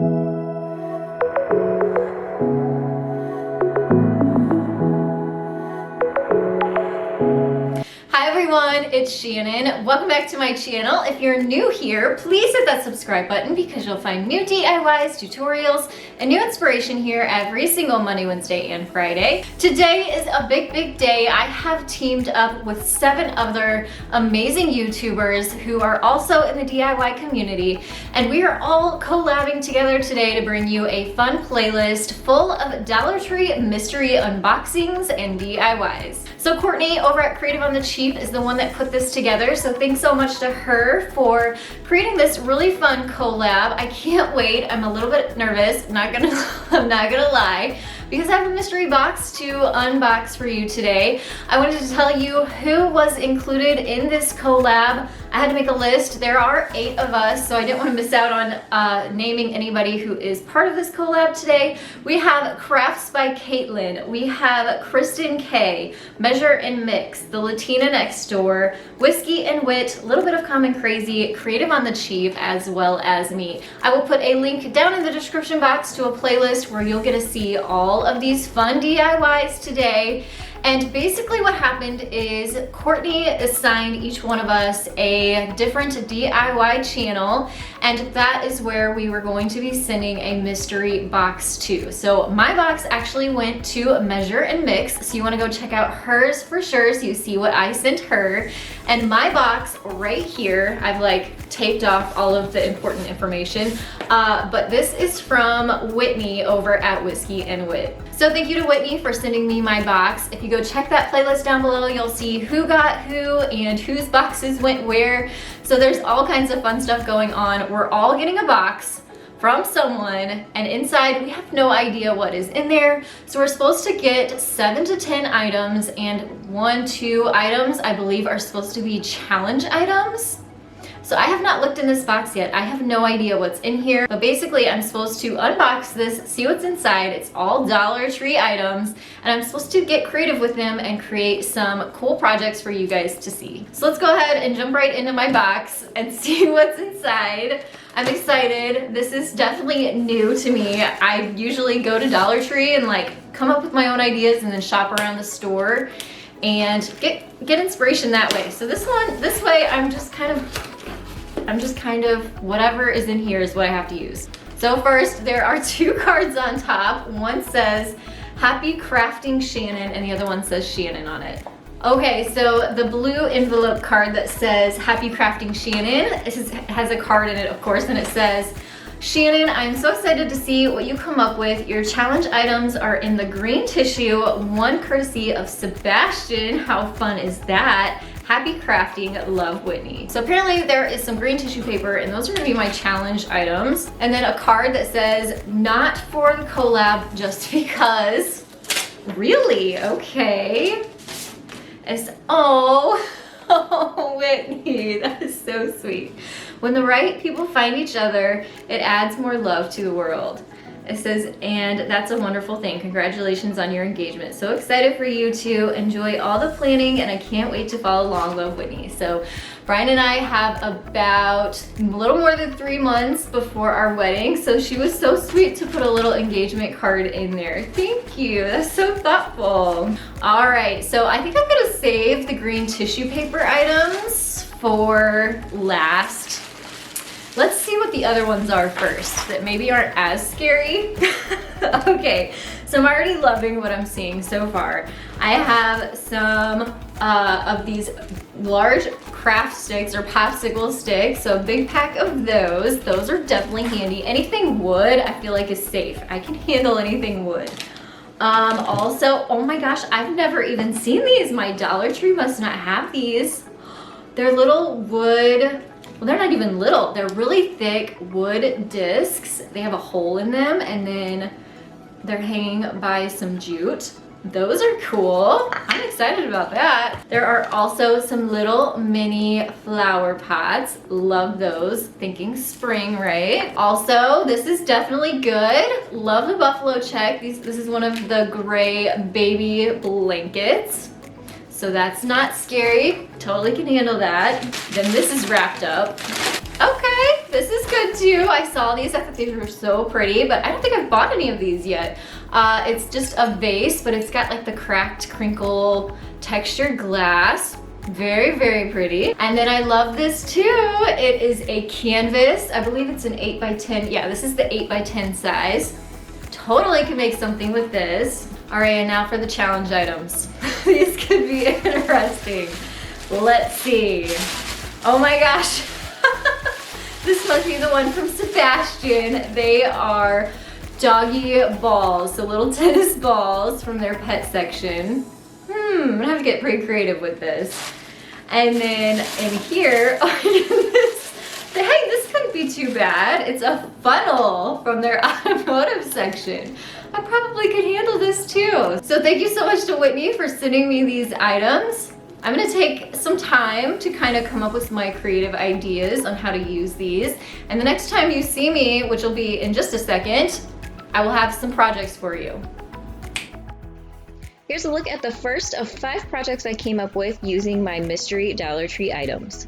Hi everyone, it's Shannon. Welcome back to my channel. If you're new here, please hit that subscribe button because you'll find new DIYs, tutorials, and new inspiration here every single Monday, Wednesday, and Friday. Today is a big day. I have teamed up with 7 other amazing YouTubers who are also in the DIY community, and we are all collabing together today to bring you a fun playlist full of Dollar Tree mystery unboxings and DIYs. So Courtney over at Creative on the Cheap is the one that put this together, so thanks so much to her for creating this really fun collab. I can't wait. I'm a little bit nervous, I'm not gonna lie, because I have a mystery box to unbox for you today. I wanted to tell you who was included in this collab. I had to make a list. There are 8 of us, so I didn't want to miss out on naming anybody who is part of this collab today. We have Crafts by Caitlin, we have Kristen K, Measure and Mix, The Latina Next Door, Whiskey and Wit, Little Bit of Common Crazy, Creative on the Cheap, as well as me. I will put a link down in the description box to a playlist where you'll get to see all of these fun DIYs today. And basically what happened is Courtney assigned each one of us a different DIY channel, and that is where we were going to be sending a mystery box to. So my box actually went to Measure and Mix, so you want to go check out hers for sure so you see what I sent her. And my box right here, I've like taped off all of the important information, but this is from Whitney over at Whiskey and Wit. So thank you to Whitney for sending me my box. If you go check that playlist down below, you'll see who got who and whose boxes went where. So there's all kinds of fun stuff going on. We're all getting a box from someone, and inside we have no idea what is in there. So we're supposed to get 7 to 10 items, and 1-2 items I believe are supposed to be challenge items. So I have not looked in this box yet. I have no idea what's in here, but basically I'm supposed to unbox this, see what's inside. It's all Dollar Tree items, and I'm supposed to get creative with them and create some cool projects for you guys to see. So let's go ahead and jump right into my box and see what's inside. I'm excited. This is definitely new to me. I usually go to Dollar Tree and like come up with my own ideas and then shop around the store and get inspiration that way. So this way I'm just kind of whatever is in here is what I have to use. So first, there are 2 cards on top. One says Happy Crafting Shannon and the other one says Shannon on it. Okay, so the blue envelope card that says Happy Crafting Shannon has a card in it, of course, and it says, Shannon, I'm so excited to see what you come up with. Your challenge items are in the green tissue, one courtesy of Sebastian. How fun is that? Happy crafting, love, Whitney. So apparently there is some green tissue paper, and those are gonna be my challenge items. And then a card that says, not for the collab, just because. Really? Okay. It's, oh, Whitney, that is so sweet. When the right people find each other, it adds more love to the world. It says, and that's a wonderful thing. Congratulations on your engagement. So excited for you to enjoy all the planning, and I can't wait to follow along, love, Whitney. So Brian and I have about a little more than 3 months before our wedding. So she was so sweet to put a little engagement card in there. Thank you, that's so thoughtful. All right, so I think I'm gonna save the green tissue paper items for last. Let's see what the other ones are first that maybe aren't as scary. Okay, so I'm already loving what I'm seeing so far. I have some of these large craft sticks or popsicle sticks, so a big pack of those. Those are definitely handy. Anything wood I feel like is safe. I can handle anything wood. Also, oh my gosh, I've never even seen these. My Dollar Tree must not have these. They're little wood, well, they're not even little, they're really thick wood discs. They have a hole in them, and then they're hanging by some jute. Those are cool. I'm excited about that. There are also some little mini flower pots. Love those. Thinking spring, right? Also, this is definitely good. Love the buffalo check. This is one of the gray baby blankets. So that's not scary. Totally can handle that. Then this is wrapped up. Okay, this is good too. I saw these, I thought these were so pretty, but I don't think I've bought any of these yet. It's just a vase, but it's got like the cracked crinkle textured glass. Very, very pretty. And then I love this too. It is a canvas. I believe it's an 8x10. Yeah, this is the 8x10 size. Totally can make something with this. All right, and now for the challenge items. These could be interesting. Let's see. Oh my gosh. This must be the one from Sebastian. They are doggy balls, so little tennis balls from their pet section. I'm gonna have to get pretty creative with this. And then in here, hey, this couldn't be too bad. It's a funnel from their automotive section. I probably could handle this too. So thank you so much to Whitney for sending me these items. I'm gonna take some time to kind of come up with my creative ideas on how to use these. And the next time you see me, which will be in just a second, I will have some projects for you. Here's a look at the first of 5 projects I came up with using my mystery Dollar Tree items.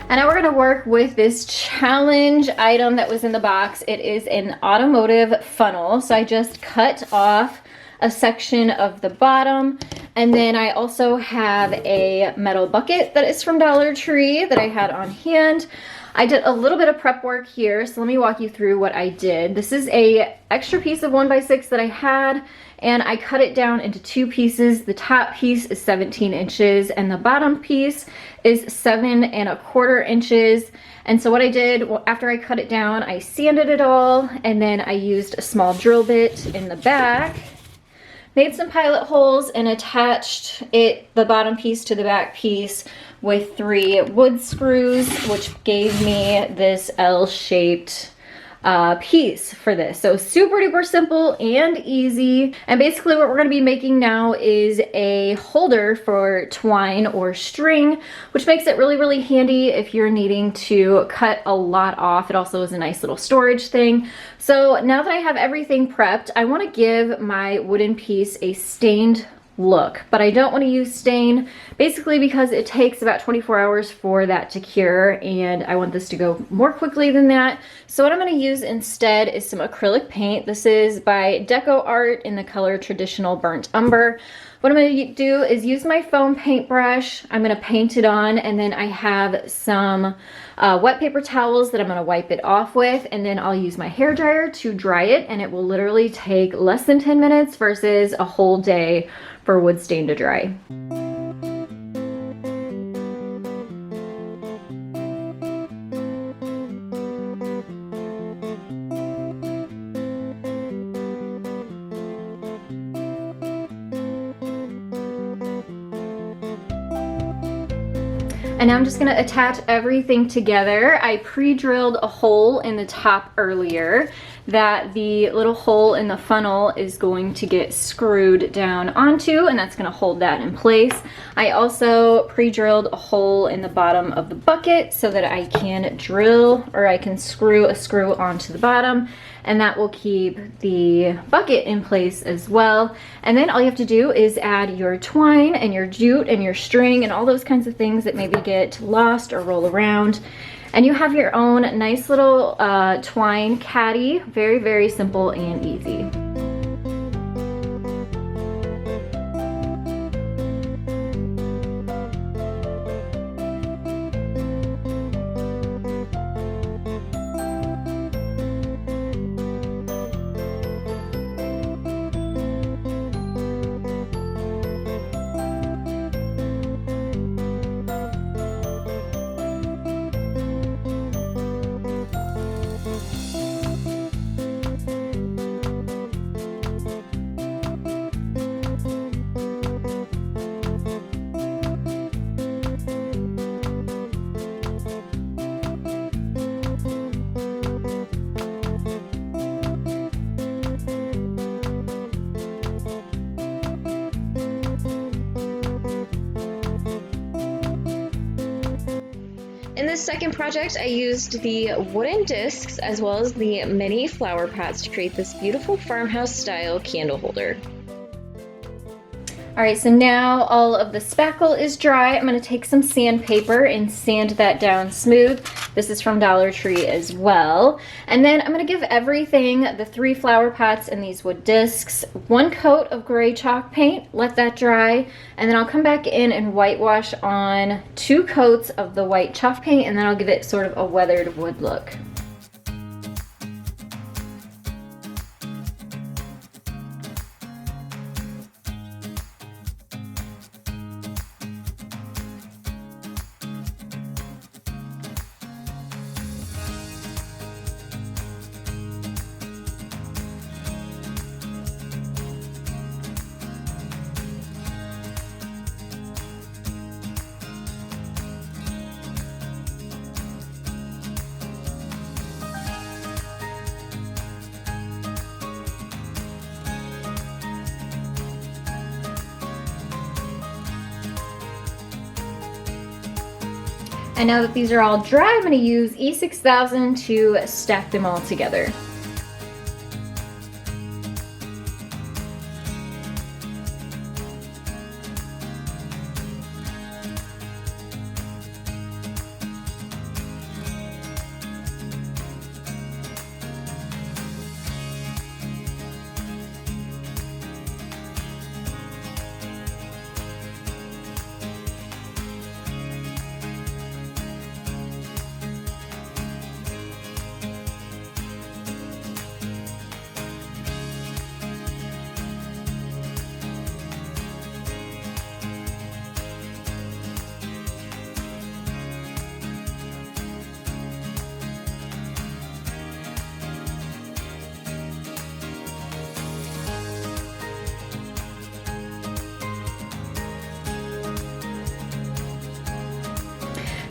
And now we're gonna work with this challenge item that was in the box. It is an automotive funnel. So I just cut off a section of the bottom, and then I also have a metal bucket that is from Dollar Tree that I had on hand. I did a little bit of prep work here, so let me walk you through what I did. This is a extra piece of 1x6 that I had, and I cut it down into 2 pieces. The top piece is 17 inches and the bottom piece is 7¼ inches. And so what I did, after I cut it down, I sanded it all, and then I used a small drill bit in the back, made some pilot holes, and attached the bottom piece to the back piece with 3 wood screws, which gave me this L-shaped piece for this. So super duper simple and easy. And basically what we're going to be making now is a holder for twine or string, which makes it really, really handy if you're needing to cut a lot off. It also is a nice little storage thing. So now that I have everything prepped, I want to give my wooden piece a stained look, but I don't want to use stain, basically because it takes about 24 hours for that to cure, and I want this to go more quickly than that. So what I'm going to use instead is some acrylic paint. This is by Decor in the color Traditional Burnt Umber. What I'm going to do is use my foam paintbrush. I'm going to paint it on, and then I have some wet paper towels that I'm going to wipe it off with, and then I'll use my hairdryer to dry it, and it will literally take less than 10 minutes versus a whole day for wood stain to dry. And now I'm just going to attach everything together. I pre-drilled a hole in the top earlier that the little hole in the funnel is going to get screwed down onto, and that's going to hold that in place. I also pre-drilled a hole in the bottom of the bucket so that I can drill, or I can screw a screw onto the bottom, and that will keep the bucket in place as well. And then all you have to do is add your twine and your jute and your string and all those kinds of things that maybe get lost or roll around. And you have your own nice little twine caddy. Very, very simple and easy. In this second project, I used the wooden discs as well as the mini flower pots to create this beautiful farmhouse style candle holder. All right, so now all of the spackle is dry. I'm gonna take some sandpaper and sand that down smooth. This is from Dollar Tree as well. And then I'm going to give everything, the 3 flower pots and these wood discs, 1 coat of gray chalk paint, let that dry, and then I'll come back in and whitewash on 2 coats of the white chalk paint, and then I'll give it sort of a weathered wood look. And now that these are all dry, I'm going to use E6000 to stack them all together.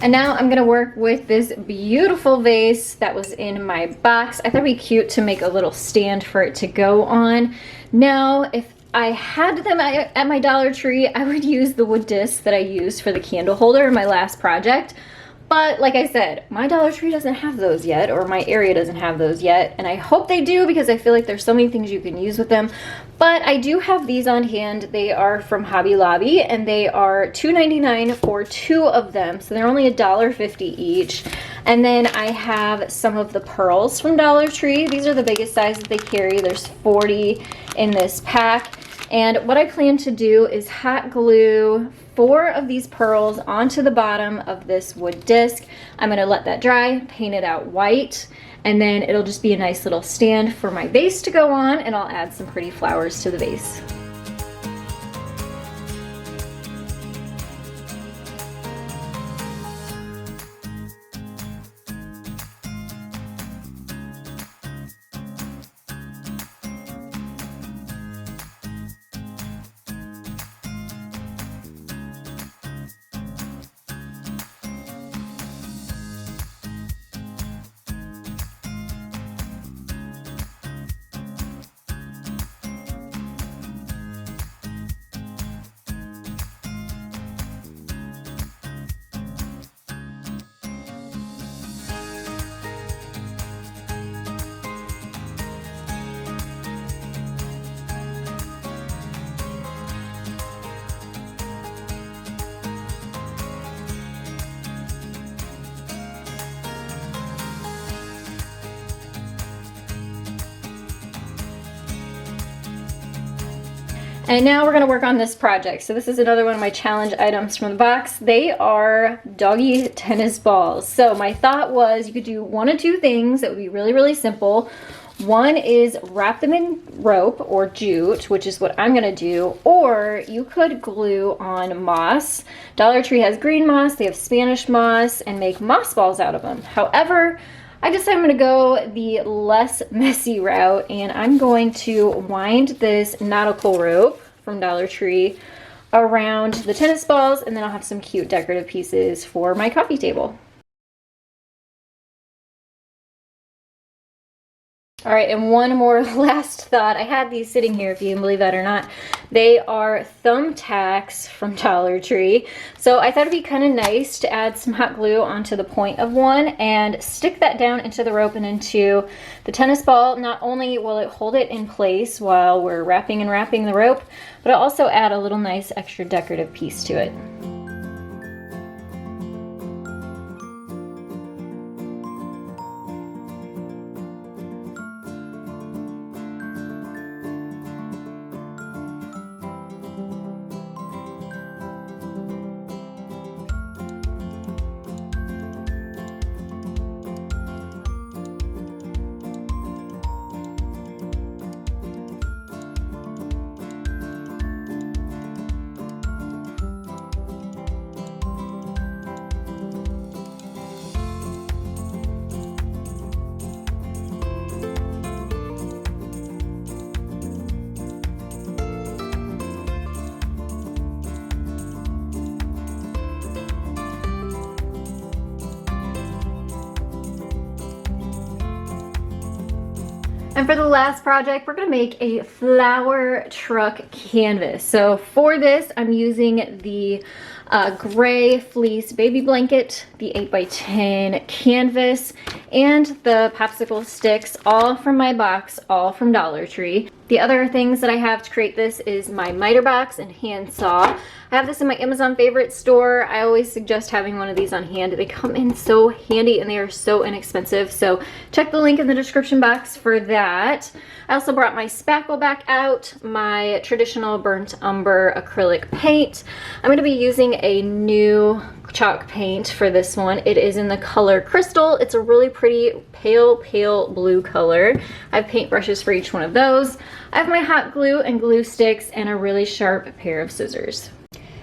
And now I'm gonna work with this beautiful vase that was in my box. I thought it'd be cute to make a little stand for it to go on. Now, if I had them at my Dollar Tree, I would use the wood discs that I used for the candle holder in my last project. But like I said, my Dollar Tree doesn't have those yet, or my area doesn't have those yet, and I hope they do because I feel like there's so many things you can use with them. But I do have these on hand. They are from Hobby Lobby, and they are $2.99 for 2 of them, so they're only $1.50 each. And then I have some of the pearls from Dollar Tree. These are the biggest size that they carry. There's 40 in this pack. And what I plan to do is hot glue 4 of these pearls onto the bottom of this wood disc. I'm going to let that dry, paint it out white, and then it'll just be a nice little stand for my vase to go on, and I'll add some pretty flowers to the vase. And now we're going to work on this project. So this is another one of my challenge items from the box. They are doggy tennis balls. So my thought was you could do 1 of 2 things that would be really, really simple. One is wrap them in rope or jute, which is what I'm going to do, or you could glue on moss. Dollar Tree has green moss, they have Spanish moss, and make moss balls out of them. However, I decided I'm going to go the less messy route, and I'm going to wind this Nautical rope from Dollar Tree around the tennis balls, and then I'll have some cute decorative pieces for my coffee table. All right, and one more last thought. I had these sitting here, if you can believe that or not. They are thumbtacks from Dollar Tree. So I thought it'd be kind of nice to add some hot glue onto the point of one and stick that down into the rope and into the tennis ball. Not only will it hold it in place while we're wrapping and wrapping the rope, but it'll also add a little nice extra decorative piece to it. And for the last project, we're gonna make a flower truck canvas. So for this, I'm using the gray fleece baby blanket, the 8x10 canvas, and the popsicle sticks, all from my box, all from Dollar Tree. The other things that I have to create this is my miter box and hand saw. I have this in my Amazon favorite store. I always suggest having one of these on hand. They come in so handy and they are so inexpensive. So check the link in the description box for that. I also brought my spackle back out, my traditional burnt umber acrylic paint. I'm going to be using a new chalk paint for this one. It is in the color Crystal. It's a really pretty pale blue color. I have paint brushes for each one of those. I have my hot glue and glue sticks and a really sharp pair of scissors.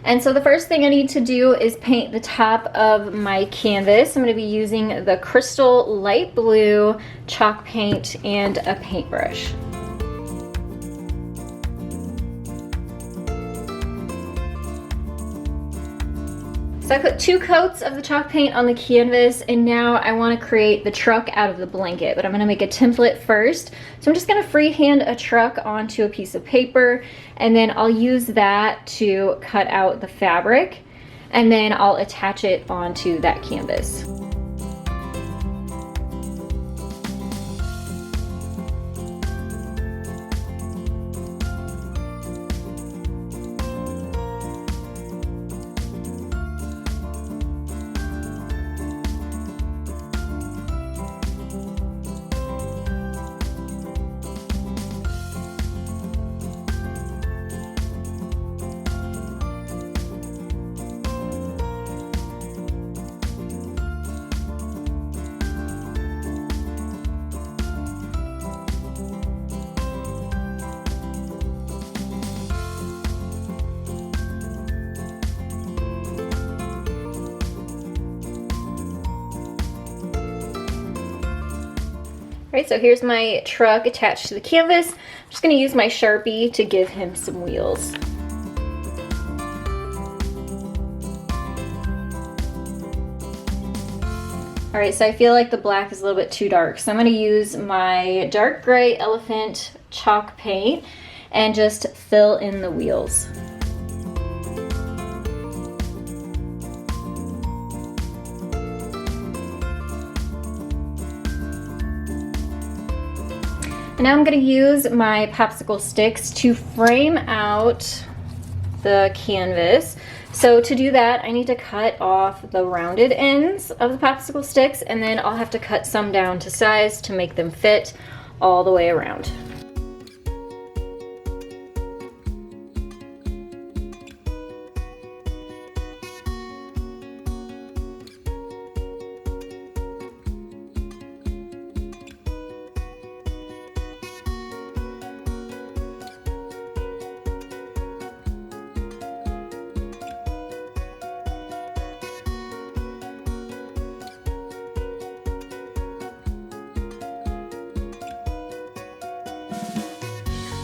And so the first thing I need to do is paint the top of my canvas. I'm going to be using the Crystal light blue chalk paint and a paintbrush. So I put 2 coats of the chalk paint on the canvas, and now I want to create the truck out of the blanket, but I'm going to make a template first. So I'm just going to freehand a truck onto a piece of paper, and then I'll use that to cut out the fabric, and then I'll attach it onto that canvas. Alright, so here's my truck attached to the canvas. I'm just going to use my Sharpie to give him some wheels. Alright, so I feel like the black is a little bit too dark, so I'm going to use my dark gray elephant chalk paint and just fill in the wheels. And now I'm going to use my popsicle sticks to frame out the canvas. So to do that, I need to cut off the rounded ends of the popsicle sticks, and then I'll have to cut some down to size to make them fit all the way around.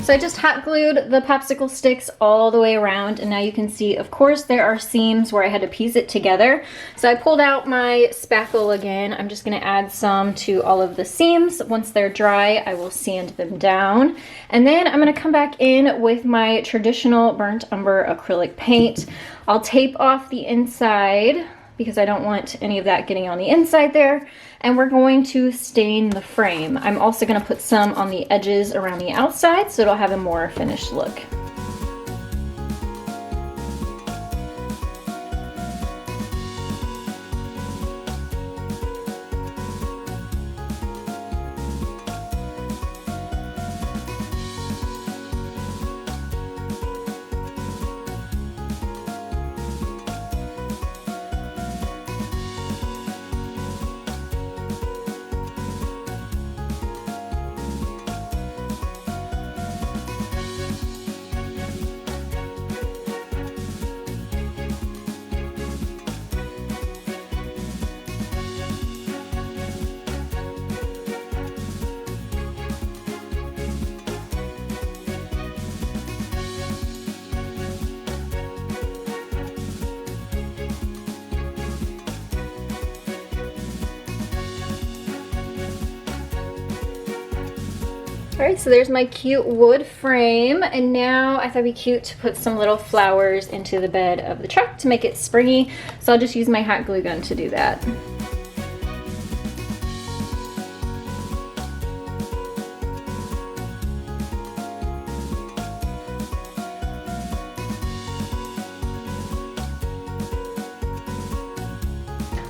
So I just hot glued the popsicle sticks all the way around, and now you can see, of course, there are seams where I had to piece it together. So I pulled out my spackle again. I'm just going to add some to all of the seams. Once they're dry, I will sand them down. And then I'm going to come back in with my traditional burnt umber acrylic paint. I'll tape off the inside because I don't want any of that getting on the inside there. And we're going to stain the frame. I'm also going to put some on the edges around the outside so it'll have a more finished look. All right, so there's my cute wood frame, and now I thought it'd be cute to put some little flowers into the bed of the truck to make it springy. So I'll just use my hot glue gun to do that.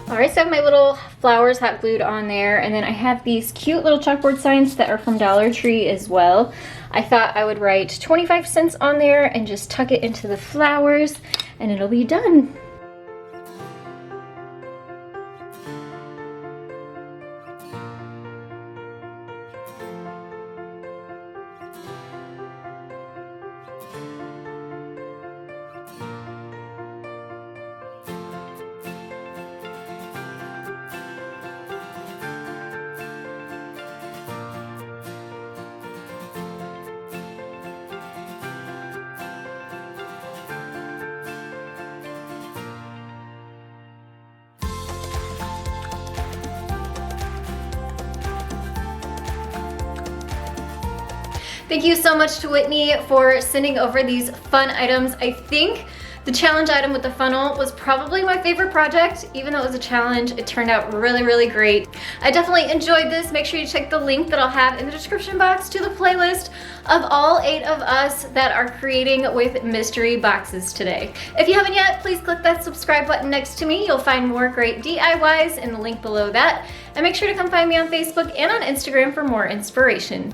Alright, so I have my little flowers hot glued on there, and then I have these cute little chalkboard signs that are from Dollar Tree as well. I thought I would write 25 cents on there and just tuck it into the flowers, and it'll be done. Thank you so much to Whitney for sending over these fun items. I think the challenge item with the funnel was probably my favorite project. Even though it was a challenge, it turned out really, really great. I definitely enjoyed this. Make sure you check the link that I'll have in the description box to the playlist of all 8 of us that are creating with mystery boxes today. If you haven't yet, please click that subscribe button next to me. You'll find more great DIYs in the link below that. And make sure to come find me on Facebook and on Instagram for more inspiration.